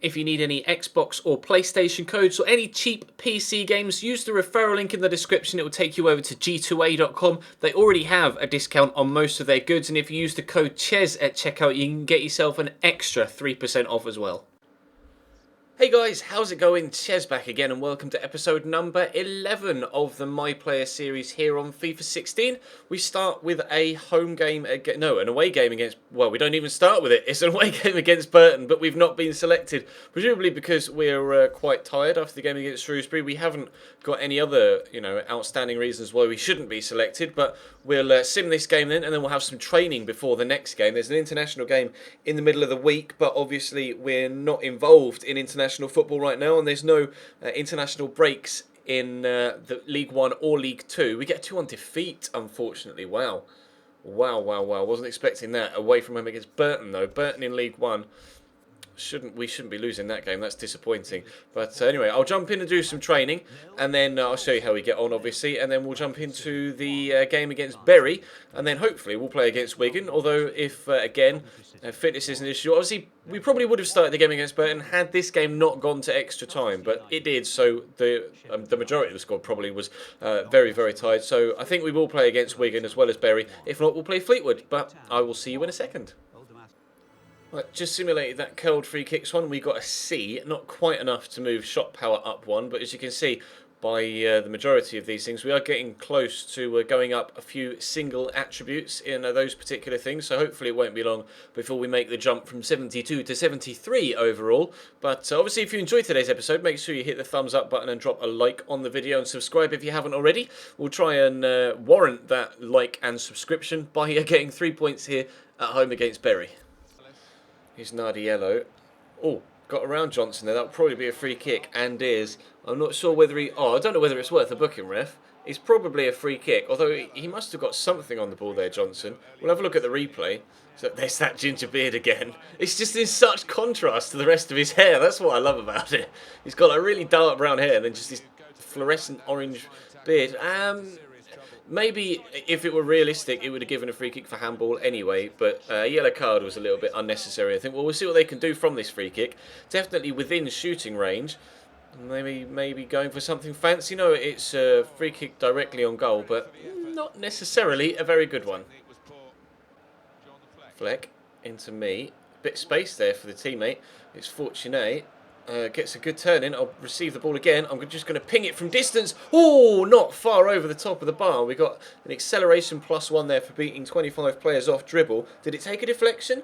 If you need any Xbox or PlayStation codes or any cheap PC games, use the referral link in the description. It will take you over to g2a.com. They already have a discount on most of their goods, and if you use the code CHES at checkout, you can get yourself an extra 3% off as well. Hey guys, how's it going? Ches back again, and welcome to episode number 11 of the My Player series here on FIFA 16. We start with a home game, an away game against, well, we don't even start with it. It's an away game against Burton, but we've not been selected, presumably because we're quite tired after the game against Shrewsbury. We haven't got any other, outstanding reasons why we shouldn't be selected, but we'll sim this game then, and then we'll have some training before the next game. There's an international game in the middle of the week, but obviously we're not involved in international football right now, and there's no international breaks in the League 1 or League 2. We get 2-1 defeat, unfortunately. Wow. Wasn't expecting that. Away from home against Burton, though. Burton in League 1. We shouldn't be losing that game. That's disappointing. But anyway, I'll jump in and do some training, and then I'll show you how we get on, obviously, and then we'll jump into the game against Bury, and then hopefully we'll play against Wigan. Although if again fitness is an issue, obviously we probably would have started the game against Burton had this game not gone to extra time, but it did. So the majority of the squad probably was very tired. So I think we will play against Wigan as well as Bury. If not, we'll play Fleetwood. But I will see you in a second. Right, just simulated that curled free kicks one. We got a C, not quite enough to move shot power up one, but as you can see by the majority of these things, we are getting close to going up a few single attributes in those particular things, so hopefully it won't be long before we make the jump from 72 to 73 overall. But obviously if you enjoyed today's episode, make sure you hit the thumbs up button and drop a like on the video, and subscribe if you haven't already. We'll try and warrant that like and subscription by getting 3 points here at home against Bury. Here's Nardiello. Oh, got around Johnson there. That'll probably be a free kick, and is. I'm not sure whether he... Oh, I don't know whether it's worth a booking, ref. It's probably a free kick, although he must have got something on the ball there, Johnson. We'll have a look at the replay. So there's that ginger beard again. It's just in such contrast to the rest of his hair. That's what I love about it. He's got a really dark brown hair and then just this fluorescent orange beard. Maybe if it were realistic, it would have given a free kick for handball anyway, but a yellow card was a little bit unnecessary, I think. Well, we'll see what they can do from this free kick. Definitely within shooting range. Maybe going for something fancy. No, it's a free kick directly on goal, but not necessarily a very good one. Fleck into me. Bit of space there for the teammate. It's Fortuné. Gets a good turn in. I'll receive the ball again. I'm just going to ping it from distance. Oh, not far over the top of the bar. We got an acceleration +1 there for beating 25 players off dribble. Did it take a deflection?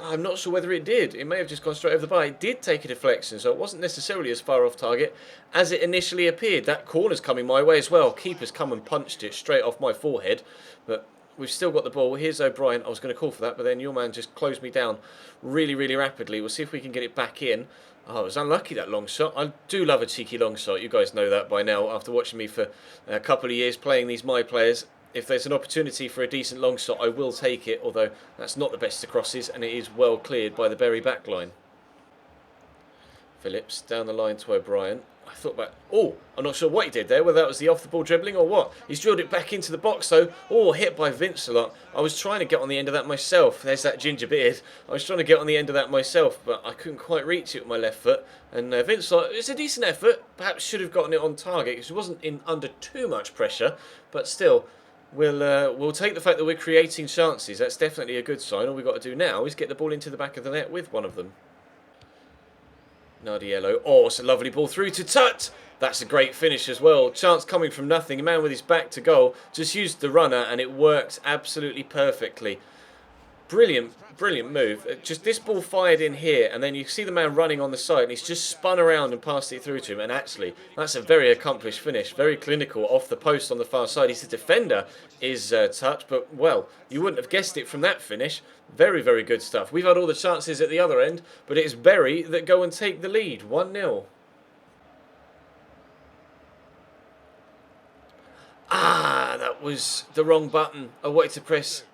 I'm not sure whether it did. It may have just gone straight over the bar. It did take a deflection, so it wasn't necessarily as far off target as it initially appeared. That corner's coming my way as well. Keeper's come and punched it straight off my forehead, but we've still got the ball. Here's O'Brien. I was going to call for that, but then your man just closed me down really rapidly. We'll see if we can get it back in. Oh, it was unlucky, that long shot. I do love a cheeky long shot. You guys know that by now after watching me for a couple of years playing these My Players. If there's an opportunity for a decent long shot, I will take it, although that's not the best of crosses, and it is well cleared by the Bury backline. Phillips down the line to O'Brien. I thought about... Oh, I'm not sure what he did there, whether that was the off-the-ball dribbling or what. He's drilled it back into the box, though. Oh, hit by Vince a lot. I was trying to get on the end of that myself. There's that ginger beard. I was trying to get on the end of that myself, but I couldn't quite reach it with my left foot. And Vince, it's a decent effort. Perhaps should have gotten it on target, because it wasn't in under too much pressure. But still, we'll take the fact that we're creating chances. That's definitely a good sign. All we've got to do now is get the ball into the back of the net with one of them. Nardiello. Oh, it's a lovely ball through to Tut. That's a great finish as well. Chance coming from nothing. A man with his back to goal just used the runner and it worked absolutely perfectly. Brilliant move. Just this ball fired in here, and then you see the man running on the side, and he's just spun around and passed it through to him. And actually, that's a very accomplished finish, very clinical off the post on the far side. He's the defender, is Touch, but well, you wouldn't have guessed it from that finish. Very good stuff. We've had all the chances at the other end, but it's Bury that go and take the lead, 1-0. Ah, that was the wrong button. I wanted to press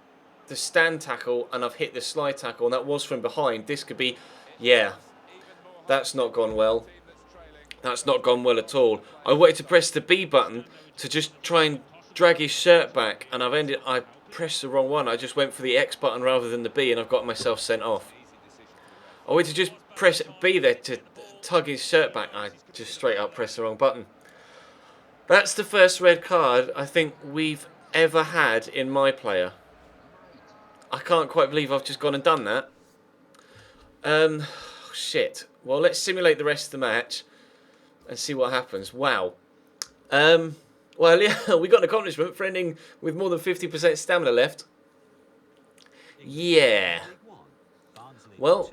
the stand tackle and I've hit the slide tackle, and that was from behind. This could be, yeah, that's not gone well. That's not gone well at all. I wanted to press the B button to just try and drag his shirt back, and I pressed the wrong one. I just went for the X button rather than the B, and I've got myself sent off. I wanted to just press B there to tug his shirt back. I just straight up pressed the wrong button. That's the first red card I think we've ever had in my player. I can't quite believe I've just gone and done that. Shit. Well, let's simulate the rest of the match and see what happens. Wow. Well, yeah, we got an accomplishment for ending with more than 50% stamina left. Yeah. Well,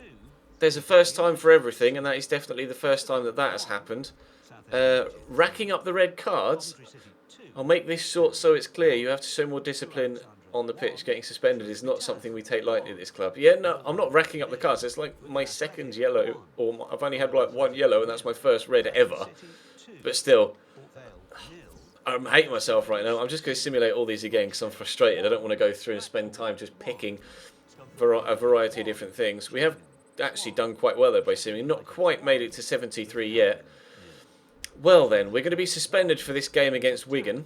there's a first time for everything, and that is definitely the first time that has happened. Racking up the red cards. I'll make this short so it's clear. You have to show more discipline on the pitch. Getting suspended is not something we take lightly at this club. Yeah, no, I'm not racking up the cards. It's like my second yellow, or I've only had like one yellow, and that's my first red ever. But still, I'm hating myself right now. I'm just going to simulate all these again because I'm frustrated. I don't want to go through and spend time just picking a variety of different things. We have actually done quite well though by simming. Not quite made it to 73 yet. Well then, we're going to be suspended for this game against Wigan.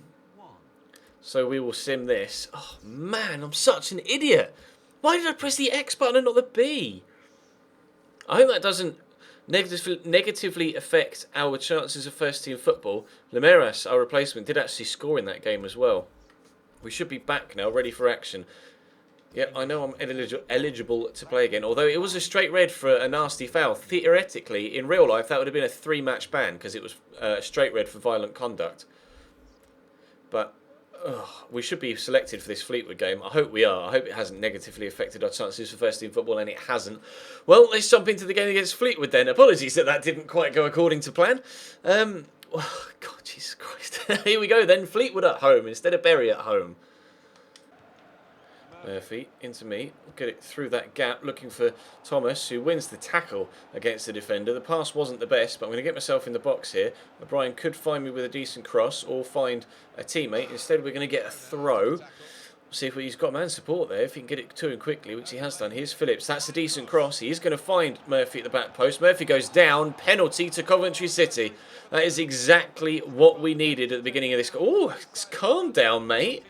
So we will sim this. Oh man, I'm such an idiot. Why did I press the X button and not the B? I hope that doesn't negatively affect our chances of first team football. Limeras, our replacement, did actually score in that game as well. We should be back now, ready for action. Yeah, I know I'm eligible to play again, although it was a straight red for a nasty foul. Theoretically, in real life, that would have been a 3-match ban because it was a straight red for violent conduct. But we should be selected for this Fleetwood game. I hope we are. I hope it hasn't negatively affected our chances for first team football, and it hasn't. Well, let's jump into the game against Fleetwood then. Apologies that didn't quite go according to plan. God, Jesus Christ. Here we go then. Fleetwood at home instead of Bury at home. Murphy into me, get it through that gap, looking for Thomas, who wins the tackle against the defender. The pass wasn't the best, but I'm going to get myself in the box here. O'Brien could find me with a decent cross or find a teammate. Instead, we're going to get a throw. See if he's got man support there, if he can get it to him quickly, which he has done. Here's Phillips. That's a decent cross. He is going to find Murphy at the back post. Murphy goes down. Penalty to Coventry City. That is exactly what we needed at the beginning of this. Oh, calm down, mate.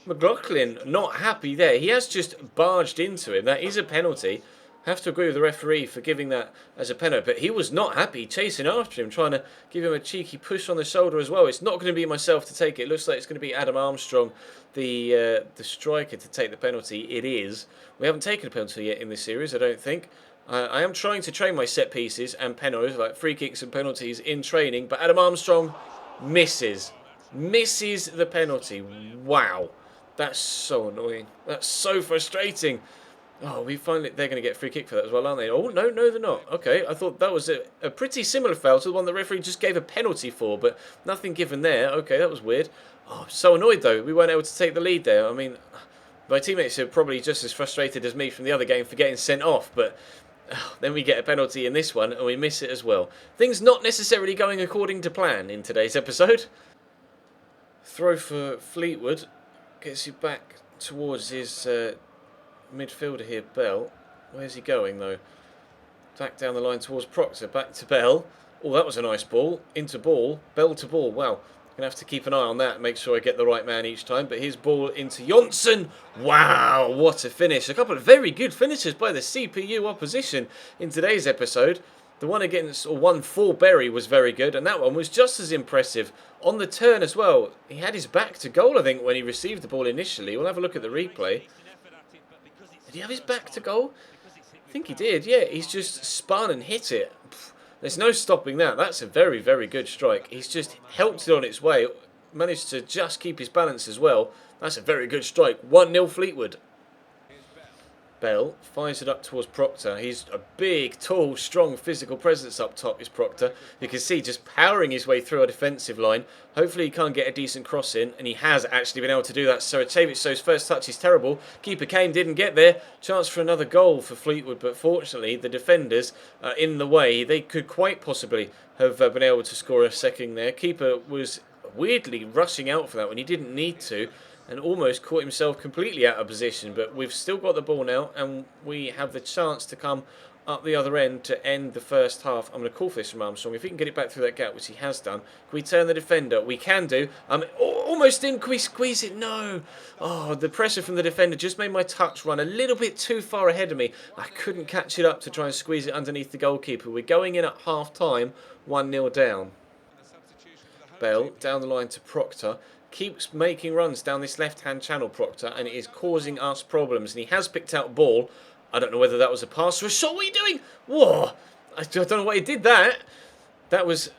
McLaughlin not happy there. He has just barged into him. That is a penalty. Have to agree with the referee for giving that as a penalty. But he was not happy, chasing after him, trying to give him a cheeky push on the shoulder as well. It's not going to be myself to take it. It looks like it's going to be Adam Armstrong, the striker, to take the penalty. It is. We haven't taken a penalty yet in this series, I don't think. I am trying to train my set pieces and penalties, like free kicks and penalties, in training. But Adam Armstrong misses. Misses the penalty. Wow. That's so annoying. That's so frustrating. Oh, we finally... They're going to get a free kick for that as well, aren't they? Oh, no, they're not. Okay, I thought that was a pretty similar foul to the one the referee just gave a penalty for, but nothing given there. Okay, that was weird. Oh, I'm so annoyed, though. We weren't able to take the lead there. I mean, my teammates are probably just as frustrated as me from the other game for getting sent off, but then we get a penalty in this one, and we miss it as well. Things not necessarily going according to plan in today's episode. Throw for Fleetwood. Gets you back towards his midfielder here, Bell. Where's he going, though? Back down the line towards Proctor. Back to Bell. Oh, that was a nice ball. Into ball. Bell to ball. Wow. I'm going to have to keep an eye on that and make sure I get the right man each time. But his ball into Jonsson. Wow, what a finish. A couple of very good finishes by the CPU opposition in today's episode. The one against, or one for Bury was very good, and that one was just as impressive on the turn as well. He had his back to goal, I think, when he received the ball initially. We'll have a look at the replay. Did he have his back to goal? I think he did, yeah. He's just spun and hit it. There's no stopping that. That's a very, very good strike. He's just helped it on its way. Managed to just keep his balance as well. That's a very good strike. 1-0 Fleetwood. Bell fires it up towards Proctor. He's a big, tall, strong physical presence up top, is Proctor. You can see just powering his way through our defensive line. Hopefully he can't get a decent cross in, and he has actually been able to do that. Saracevic's first touch is terrible. Keeper Kane didn't get there. Chance for another goal for Fleetwood, but fortunately the defenders are in the way. They could quite possibly have been able to score a second there. Keeper was weirdly rushing out for that when he didn't need to, and almost caught himself completely out of position. But we've still got the ball now, and we have the chance to come up the other end to end the first half. I'm going to call for this from Armstrong. If he can get it back through that gap, which he has done, can we turn the defender? We can do. Almost in. Can we squeeze it? No. Oh, the pressure from the defender just made my touch run a little bit too far ahead of me. I couldn't catch it up to try and squeeze it underneath the goalkeeper. We're going in at half-time, 1-0 down. Bell down the line to Proctor. Keeps making runs down this left-hand channel, Proctor, and it is causing us problems. And he has picked out a ball. I don't know whether that was a pass or a shot. What are you doing? Whoa! I don't know why he did that. That was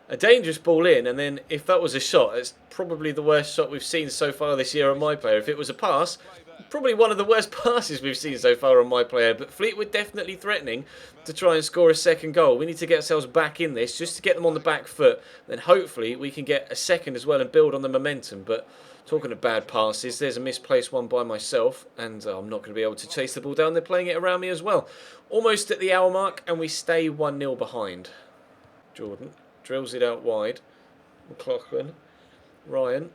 a dangerous ball in, and then if that was a shot, it's probably the worst shot we've seen so far this year on my player. If it was a pass, probably one of the worst passes we've seen so far on my player. But Fleetwood definitely threatening to try and score a second goal. We need to get ourselves back in this just to get them on the back foot. Then hopefully we can get a second as well and build on the momentum. But talking of bad passes, there's a misplaced one by myself, and I'm not going to be able to chase the ball down. They're playing it around me as well. Almost at the hour mark, and we stay 1-0 behind. Jordan drills it out wide. McLaughlin. Ryan.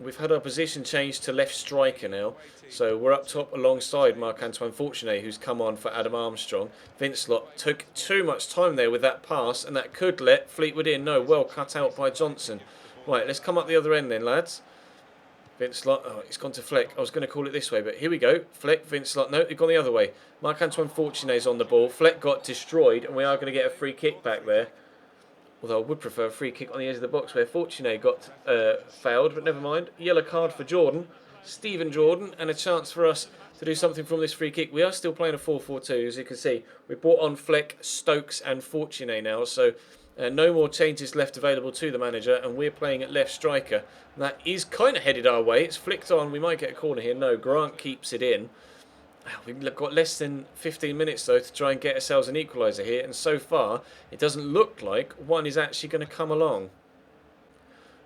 We've had our position changed to left striker now. So we're up top alongside Marc-Antoine Fortuné, who's come on for Adam Armstrong. Vincelot took too much time there with that pass, and that could let Fleetwood in. No, well cut out by Johnson. Right, let's come up the other end then, lads. Vincelot, oh, it's gone to Fleck. I was going to call it this way, but here we go. Fleck, Vincelot, no, they've gone the other way. Marc-Antoine Fortuné's on the ball. Fleck got destroyed, and we are going to get a free kick back there. Although I would prefer a free kick on the edge of the box where Fortuné got fouled, but never mind. Yellow card for Jordan, Stephen Jordan, and a chance for us to do something from this free kick. We are still playing a 4-4-2, as you can see. We brought on Fleck, Stokes and Fortuné now, so no more changes left available to the manager, and we're playing at left striker. And that is kind of headed our way. It's flicked on. We might get a corner here. No, Grant keeps it in. We've got less than 15 minutes, though, to try and get ourselves an equaliser here. And so far, it doesn't look like one is actually going to come along.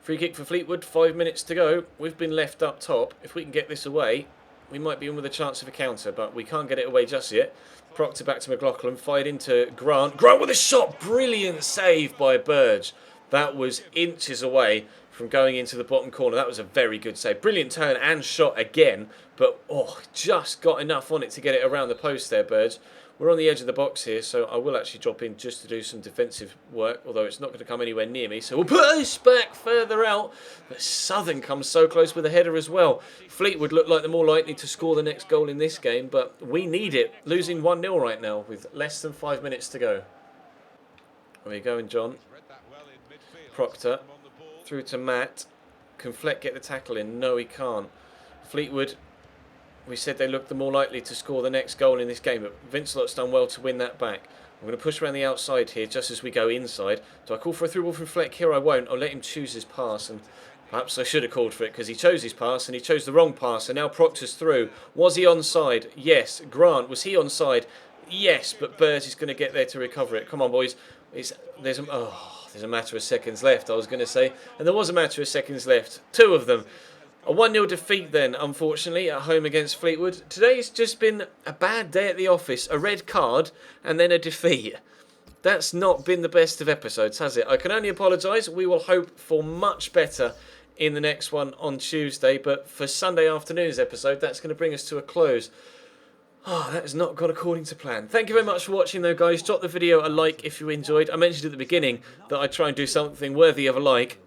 Free kick for Fleetwood, 5 minutes to go. We've been left up top. If we can get this away, we might be in with a chance of a counter, but we can't get it away just yet. Proctor back to McLaughlin, fired into Grant. Grant with a shot! Brilliant save by Burge. That was inches away from going into the bottom corner. That was a very good save. Brilliant turn and shot again, but just got enough on it to get it around the post there, Burge. We're on the edge of the box here, so I will actually drop in just to do some defensive work, although it's not going to come anywhere near me, so we'll push back further out. But Southern comes so close with a header as well. Fleetwood look like they're more likely to score the next goal in this game, but we need it. Losing 1-0 right now with less than 5 minutes to go. Where are you going, John? Proctor. Through to Matt. Can Fleck get the tackle in? No, he can't. Fleetwood, we said they looked the more likely to score the next goal in this game, but Vincelot's done well to win that back. I'm going to push around the outside here just as we go inside. Do I call for a through ball from Fleck here? I won't. I'll let him choose his pass, and perhaps I should have called for it because he chose his pass and he chose the wrong pass, and now Proctor's through. Was he onside? Yes. Grant, was he onside? Yes, but Burge is going to get there to recover it. Come on, boys. There's a matter of seconds left, I was going to say. And there was a matter of seconds left. 2 of them. A 1-0 defeat then, unfortunately, at home against Fleetwood. Today's just been a bad day at the office. A red card and then a defeat. That's not been the best of episodes, has it? I can only apologise. We will hope for much better in the next one on Tuesday. But for Sunday afternoon's episode, that's going to bring us to a close. That has not gone according to plan. Thank you very much for watching though, guys. Drop the video a like if you enjoyed. I mentioned at the beginning that I'd try and do something worthy of a like.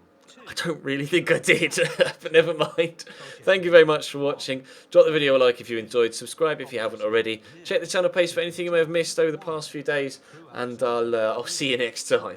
I don't really think I did, but never mind. Thank you very much for watching. Drop the video a like if you enjoyed. Subscribe if you haven't already. Check the channel page for anything you may have missed over the past few days. And I'll see you next time.